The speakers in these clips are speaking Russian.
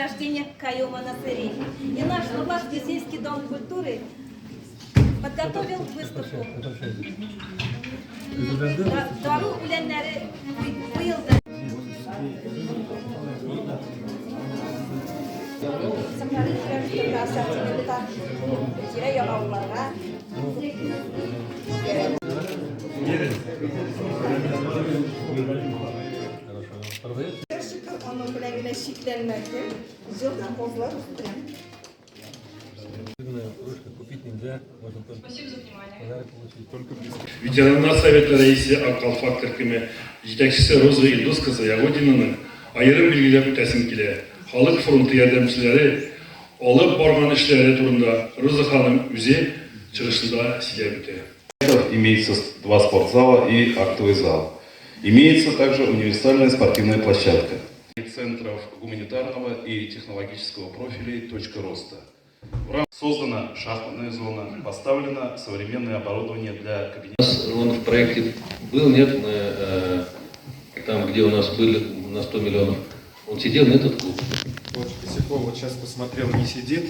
рождения Кайома Насыри. И наш Лубашский сельский дом культуры подготовил выставку. Дару Уленнери выйылды. Onun bilengine şeklenmekte. Zilden bozlar üstüne. Купить нельзя, можно только Ветерандар Советі рейсі Аққалфак Түркіме, жетекшісі Роза Илдусқызы Ягодинаның айырым белгілеп өтесін келе. Халық фронты ярдәмчілері алып барған ішлері турында Роза ханым үзе чыгышында сөйлеп өтті. Имеется 2 спортзала и актовый зал. Имеется также универсальная спортивная площадка. Центров гуманитарного и технологического профилей «Точка роста». Создана шахматная зона, поставлено современное оборудование для кабинета. Он в проекте был, нет, там, где у нас были на 100 миллионов, он сидел на этот клуб. Вот Косякова вот сейчас посмотрел, не сидит.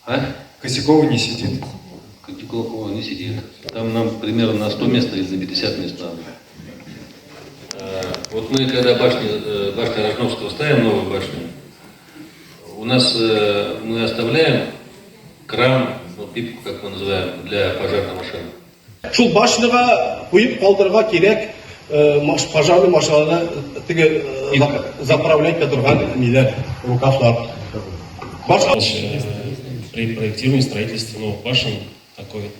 А? Косякова не сидит. Косякова не сидит. Там нам примерно на 100 мест или на 50 мест надо. Вот мы, когда башня Рожновского ставим, новую башню, у нас мы оставляем кран, ну, пипку, как мы называем, для пожарной машины. Шул башняга куеп калдырга кирәк пожарный машинаны теге заправлять турган ниләр, рукавлар. При проектировании строительства новых башен такой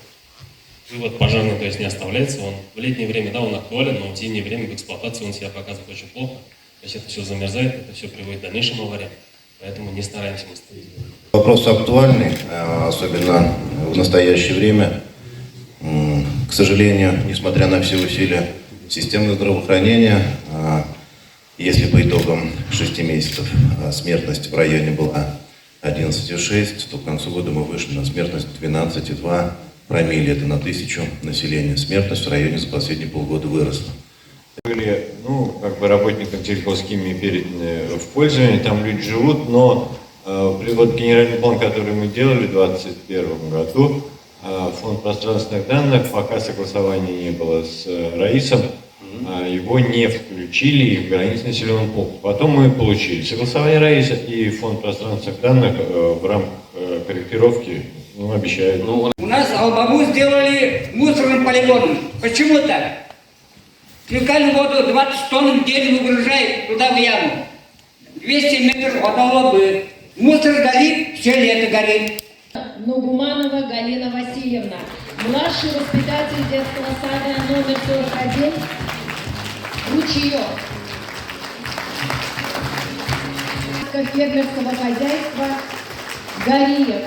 вывод пожарный, то есть не оставляется. Он в летнее время, да, он актуален, но в зимнее время в эксплуатации он себя показывает очень плохо. То есть это все замерзает, это все приводит к дальнейшим авариям. Поэтому не стараемся мы ставить. Вопрос актуальный, особенно в настоящее время. К сожалению, несмотря на все усилия системы здравоохранения, если по итогам 6 месяцев смертность в районе была 11,6, то к концу года мы вышли на смертность 12,2 промилле. Это на 1000 населения. Смертность в районе за последние полгода выросла. Были, ну, как бы работникам сельхозхимии переданы в пользование, там люди живут, но вот генеральный план, который мы делали в 2021 году, фонд пространственных данных, пока согласования не было с РАИСом, его не включили в границы населенного пункта. Потом мы получили согласование РАИСа и фонд пространственных данных в рамках корректировки, ну, обещают. У нас Албабу сделали мусорным полигоном. Почему так? Фекальную воду 20 тонн в день выгружает туда в яму. 200 метров от Албабы. Мусор горит, все лето горит. Нугуманова Галина Васильевна, младший воспитатель детского сада номер 41, Ручеек. Фермерского хозяйства Гариев.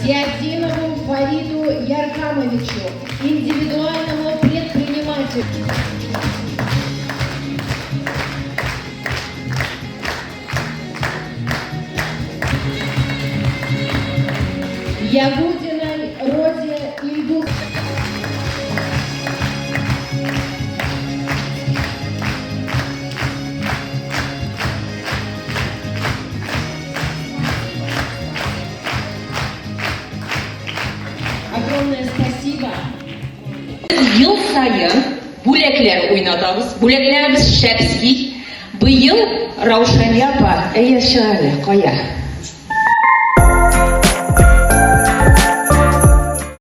Зиадинову Фариду Яркамовичу, индивидуальному предпринимателю. Ягудиной Розе Ильдус. Огромное спасибо. Ел сайын бүләкләр уйнатабыз. Бүләкләребез шәпси. Быел Раушания апа, әйе, шәле, кая?